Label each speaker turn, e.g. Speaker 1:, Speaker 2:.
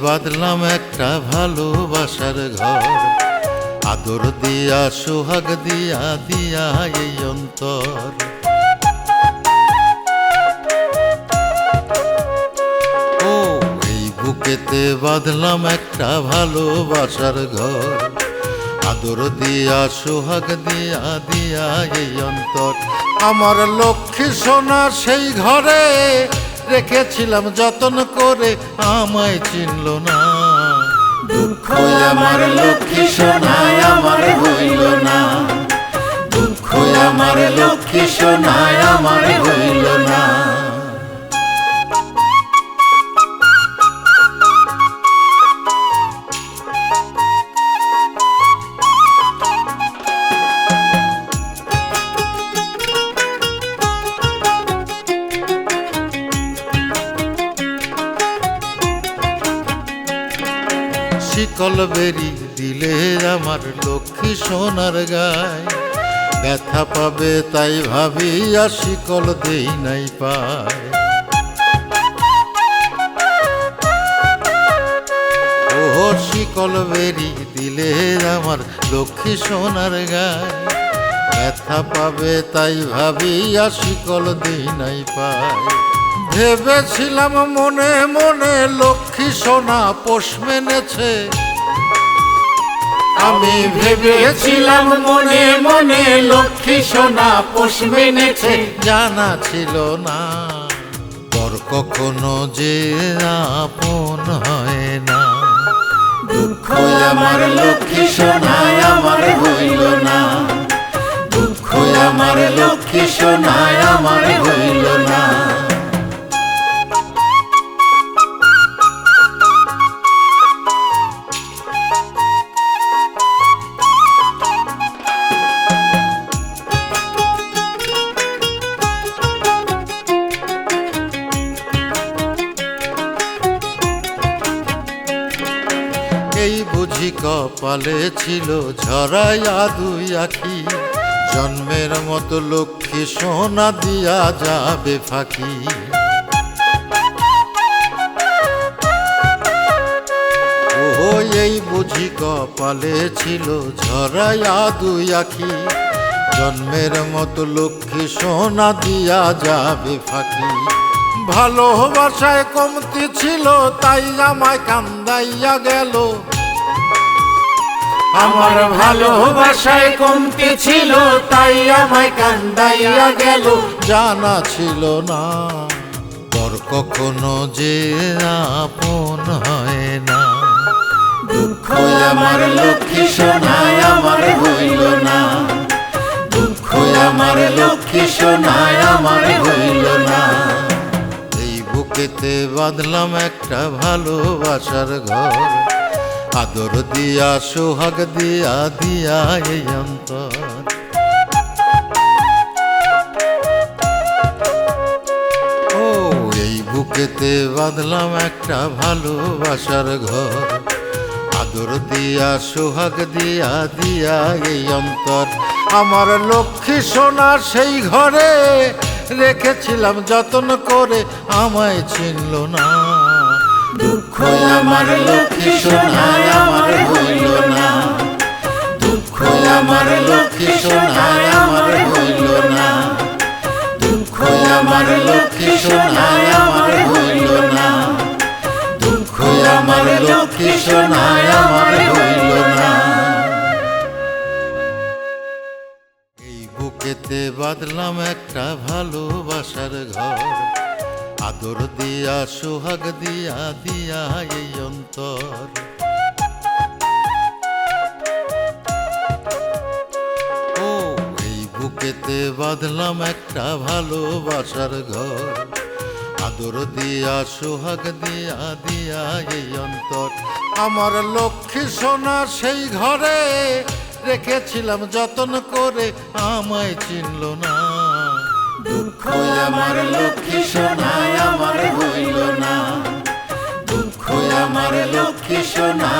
Speaker 1: বাঁধলাম একটা ভালোবাসার ঘর, আদর দিয়া সোহাগ দিয়া দিয়া এই অন্তর। ও এই বুকেতে বাঁধলাম একটা ভালোবাসার ঘর, আদর দিয়া সোহাগ দিয়া দিয়া এই অন্তর। আমার লক্ষ্মী সোনা সেই ঘরে রেখেছিলাম যতন করে, আমায় চিনল না।
Speaker 2: দুঃখ আমার লক্ষ্মী সোনা আমার হইল না, দুঃখ আমার লক্ষ্মী সোনা আমার হইল না।
Speaker 1: শিকল বেরি দিলে আমার লক্ষ্মী সোনার গায়, ব্যথা পাবে তাই ভাবিয়া শিকল দেই নাই পায়। ও শিকল বেরি দিলে আমার লক্ষ্মী সোনার গায়, ব্যথা পাবে তাই ভাবিয়া শিকল দেই নাই পায়। ভেবেছিলাম মনে মনে লক্ষ্মী সোনা পোষ মেনেছে,
Speaker 2: আমি ভেবেছিলাম মনে মনে লক্ষ্মী সোনা পোষ মেনেছে।
Speaker 1: জানা ছিল না পর কখনো যে আপন হয় না।
Speaker 2: দুঃখ আমার লক্ষ্মী সোনা আমার হইল না, দুঃখ আমার লক্ষ্মী সোনা আমার হইল না।
Speaker 1: এই বুঝি কপালে ছিল ঝরাইয়া দুই আখি, জন্মের মতো লক্ষ্মী সোনা দিয়া যাবে ফাঁকি। ও এই বুঝি কপালে ছিল ঝরাইয়া দুই আখি, জন্মের মতো লক্ষ্মী সোনা দিয়া যাবে ফাঁকি। ভালোবাসায় কমতি ছিল তাই আমায় কান্দাইয়া গেল,
Speaker 2: আমার ভালোবাসায় কমতি ছিল তাই আমায় কান্দাইয়া গেল।
Speaker 1: জানা ছিল না পর কখনো যে আপন হয় না।
Speaker 2: দুঃখ আমার লক্ষ্মী সোনা আমার হইল না, দুঃখ আমার লক্ষ্মী সোনা আমার হইল না।
Speaker 1: এই বুকেতে বাঁধলাম একটা ভালোবাসার ঘর, আদর দিয়া সোহাগ দিয়া দিয়া এই অন্তর। ও এই বুকেতে বাঁধলাম একটা ভালোবাসার ঘর, আদর দিয়া সোহাগ দিয়া দিয়া এই অন্তর। আমার লক্ষ্মী সোনা সেই ঘরে রেখেছিলাম যতন করে, আমায় চিনল না।
Speaker 2: দুঃখ আমার লক্ষ্মী সোনা আমার হইল না, দুঃখ আমার লক্ষ্মী সোনা আমার হইল না, দুঃখ আমার লক্ষ্মী সোনা আমার হইল না, দুঃখ আমার লক্ষ্মী সোনা আমার হইল না।
Speaker 1: এই বুকেতে বাঁধলাম একটা ভালোবাসার ঘর, আদর দিয়া সোহাগ দিয়া দিয়া এই অন্তর। ও এই বুকেতে বাঁধলাম একটা ভালোবাসার ঘর, আদর দিয়া সোহাগ দিয়া দিয়া এই অন্তর। আমার লক্ষ্মী সোনা সেই ঘরে রেখেছিলাম যতন করে, আমায় চিনল না।
Speaker 2: দুঃখ আমার লক্ষ্মী সোনা আমার হইল না, দুঃখ আমার লক্ষ্মী সোনা